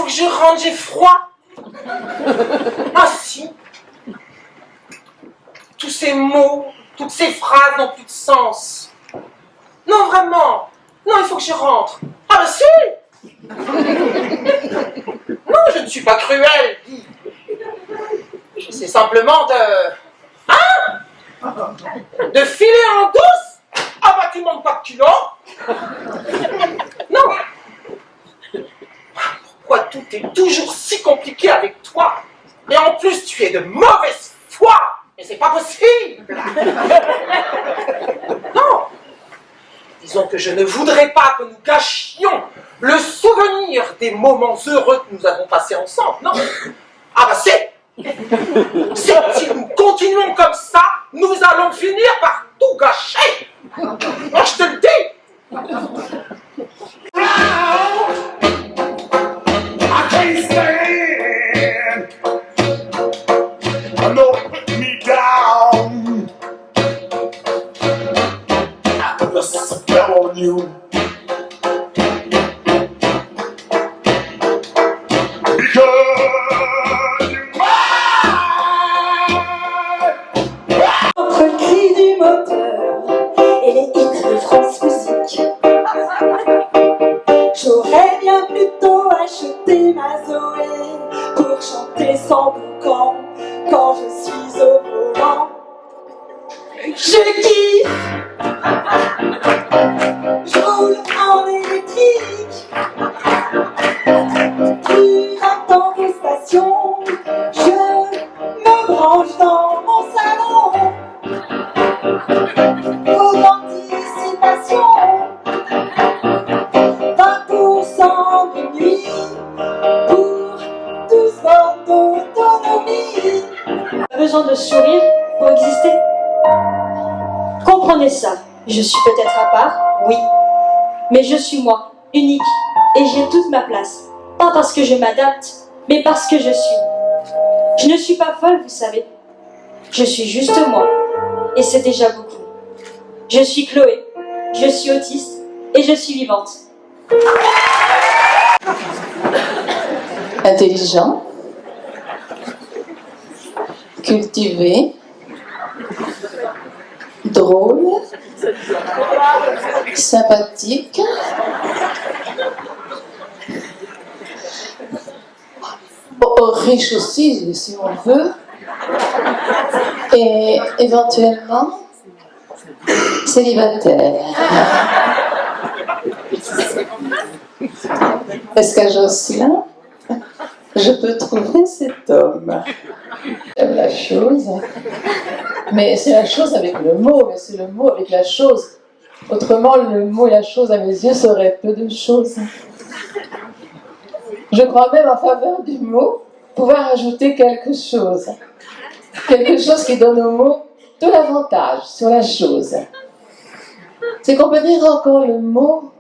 que je rentre, j'ai froid. Ah si. Tous ces mots, toutes ces phrases n'ont plus de sens. Non, vraiment. Non, il faut que je rentre. Ah bah si. Non, je ne suis pas cruelle. J'essaie simplement de filer en douce. Ah bah tu manques pas de culot. Non. Pourquoi tout est toujours si compliqué avec toi? Et en plus, tu es de mauvaise foi. Et c'est pas possible. Non. Disons que je ne voudrais pas que nous gâchions le souvenir des moments heureux que nous avons passés ensemble. Non. Ah bah c'est. Si nous continuons comme ça, nous allons finir par tout gâcher. Moi, je te le dis. I can't stand. I know it put me down. I put a spell on you. Because you're mine. Entre le cri du moteur et les hits de France Musique, j'aurais bien plutôt acheté ma Zoé pour chanter sans boucan quand je suis au volant. Je kiffe, je roule en électrique, plus dans vos stations, je me branche dans mon salon. Pour l'anticipation, 20% de nuit pour 12 ans d'autonomie. Pas besoin de sourire pour exister. Comprenez ça. Je suis peut-être à part, oui, mais je suis moi, unique, et j'ai toute ma place. Pas parce que je m'adapte, mais parce que je suis. Je ne suis pas folle, vous savez. Je suis juste moi, et c'est déjà beaucoup. Je suis Chloé, je suis autiste, et je suis vivante. Intelligent, cultivé, drôle, sympathique, riche aussi si on veut, et éventuellement célibataire. Est-ce qu'à Josselin, je peux trouver cet homme? J'aime la chose, mais c'est la chose avec le mot, mais c'est le mot avec la chose. Autrement, le mot et la chose à mes yeux seraient peu de choses. Je crois même en faveur du mot pouvoir ajouter quelque chose. Quelque chose qui donne au mot tout l'avantage sur la chose. C'est qu'on peut dire encore le mot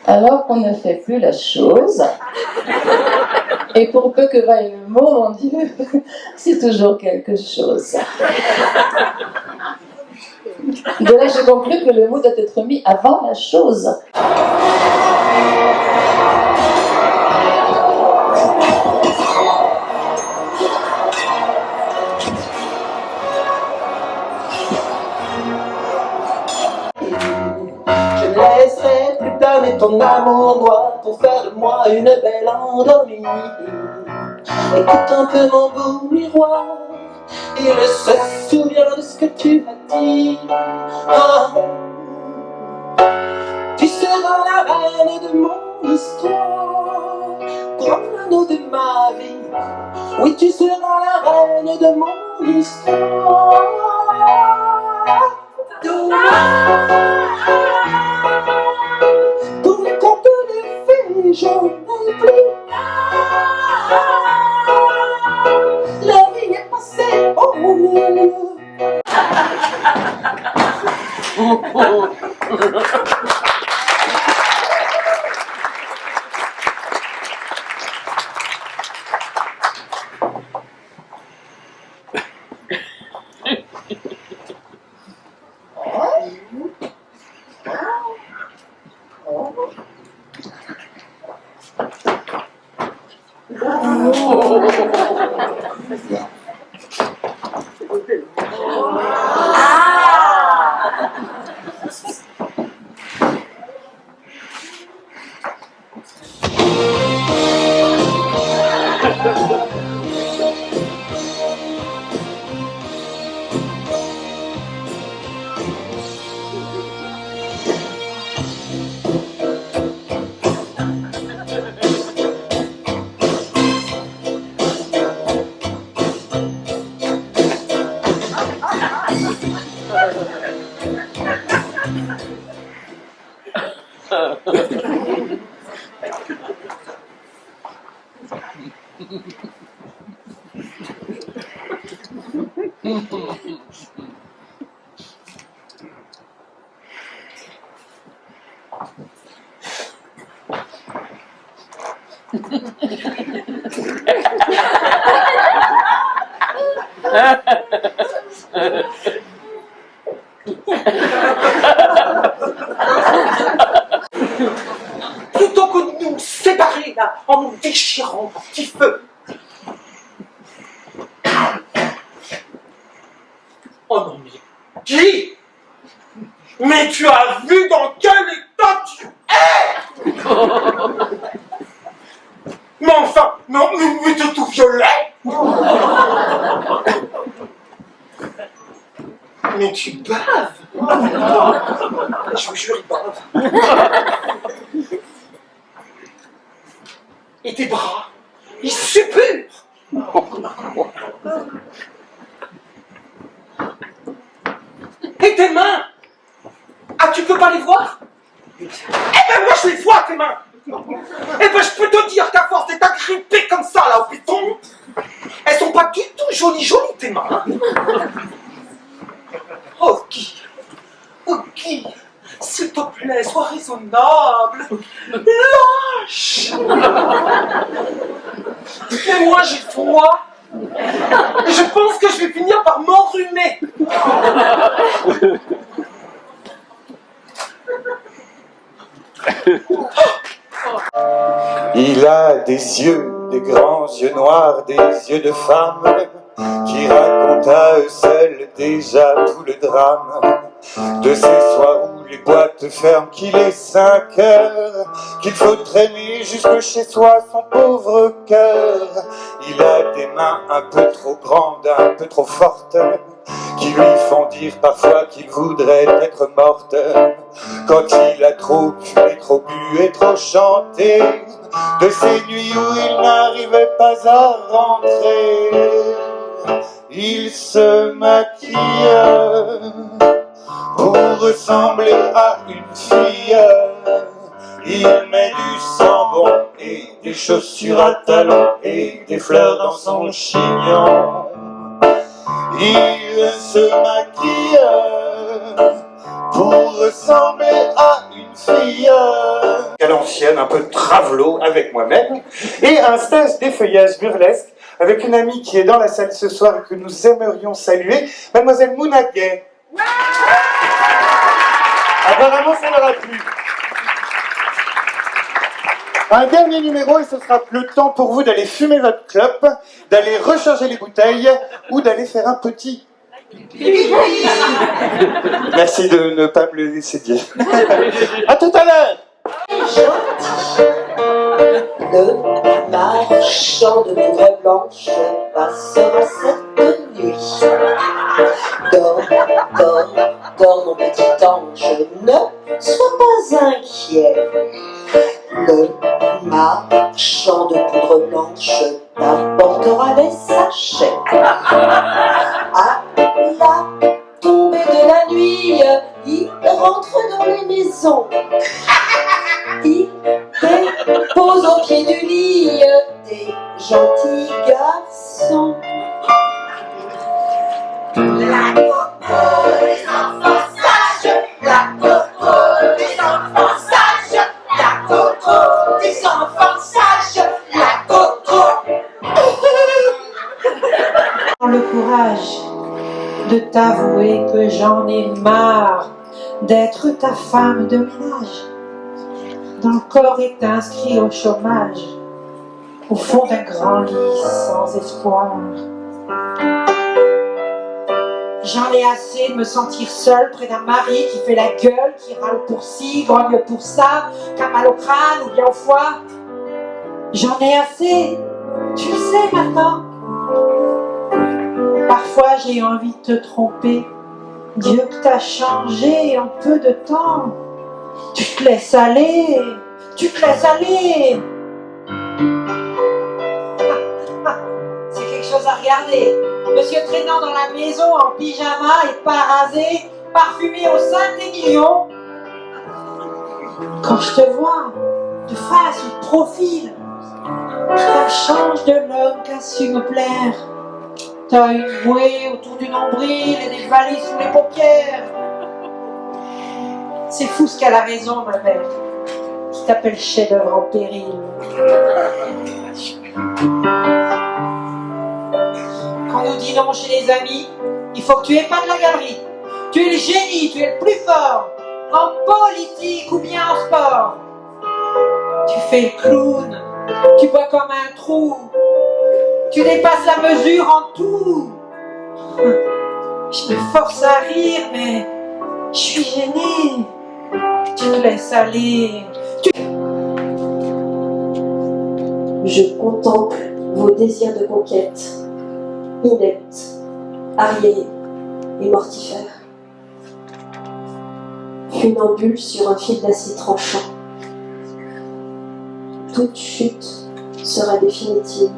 alors qu'on ne fait plus la chose. Et pour peu que vaille le mot, mon Dieu, c'est toujours quelque chose. De là, j'ai conclu que le mot doit être mis avant la chose. Je ne laisserai plus planer ton amour noir pour faire de moi une belle endormie. Écoute un peu mon beau miroir, il se souvient de ce que tu as dit. Ah. Tu seras la reine de mon histoire, grand anneau de ma vie. Oui, tu seras la reine de mon histoire. Pour les contes de fées, j'en ai plus. La vie est passée au milieu. Plutôt que de nous séparer là, en nous déchirant à petit feu. Oh non, mais qui? Mais tu as vu dans quel état tu es? Mais enfin, non, mais t'es tout violet. Mais tu baves. Je vous jure, il bave. Et tes bras, ils suppurent. Et tes mains? Ah, tu peux pas les voir? Eh ben moi je les vois, tes mains. Eh ben je peux te dire qu'à force d'être agrippée comme ça là au béton, elles sont pas du tout jolies tes mains. Oh Guy, s'il te plaît, sois raisonnable. Lâche. Mais moi j'ai froid. Et je pense que je vais finir par m'enrhumer. Il a des yeux, des grands yeux noirs, des yeux de femme, qui racontent à eux seuls déjà tout le drame. De ces soirs où les boîtes ferment, qu'il est 5 heures, qu'il faut traîner jusque chez soi son pauvre cœur. Il a des mains un peu trop grandes, un peu trop fortes, qui lui font dire parfois qu'il voudrait être morte. Quand il a trop fumé, trop bu et trop chanté, de ces nuits où il n'arrivait pas à rentrer, il se maquille pour ressembler à une fille. Il met du savon et des chaussures à talons et des fleurs dans son chignon. Il se maquille pour ressembler à une fille. À l'ancienne, un peu travelot avec moi-même, et un stage d'effeuillage burlesque avec une amie qui est dans la salle ce soir et que nous aimerions saluer, mademoiselle Mouna Gay. Apparemment, ça leur a plu. Un dernier numéro et ce sera le temps pour vous d'aller fumer votre clope, d'aller recharger les bouteilles ou d'aller faire un petit. Merci de ne pas me le laisser dire. À tout à l'heure. Le marchand de poudre blanche passera cette nuit. Dors, mon petit ange, ne sois pas inquiet. Le marchand de poudre blanche t'apportera des sachets. À la tombée de la nuit, il rentre dans les maisons. Il dépose au pied du lit des gentils garçons. La coco des enfants sages, la coco des enfants sages, la coco des enfants sages, la coco. Le courage de t'avouer que j'en ai marre d'être ta femme de ménage. Ton corps est inscrit au chômage. au fond d'un grand lit sans espoir. J'en ai assez de me sentir seule près d'un mari qui fait la gueule, qui râle pour ci, grogne pour ça, qui a mal au crâne ou bien au foie. J'en ai assez, tu le sais maintenant. Parfois j'ai envie de te tromper. Dieu que t'as changé en peu de temps. Tu te laisses aller, tu te laisses aller. C'est quelque chose à regarder. Monsieur traînant dans la maison en pyjama et pas rasé, parfumé au 5 des millions. Quand je te vois, de face ou de profil, ça me change de l'homme qui a su me plaire. T'as une bouée autour du nombril et des valises sous les paupières. C'est fou ce qu'elle a raison, ma belle, qui t'appelle chef-d'œuvre en péril. Quand nous dînons chez les amis, il faut que tu aies pas de la galerie. Tu es le génie, tu es le plus fort, en politique ou bien en sport. Tu fais le clown, tu bois comme un trou, tu dépasses la mesure en tout. Je me force à rire, mais je suis gênée. Tu te laisses aller. Je contemple vos désirs de conquête, ineptes, arriérés et mortifères. Funambule sur un fil d'acier tranchant. Toute chute sera définitive.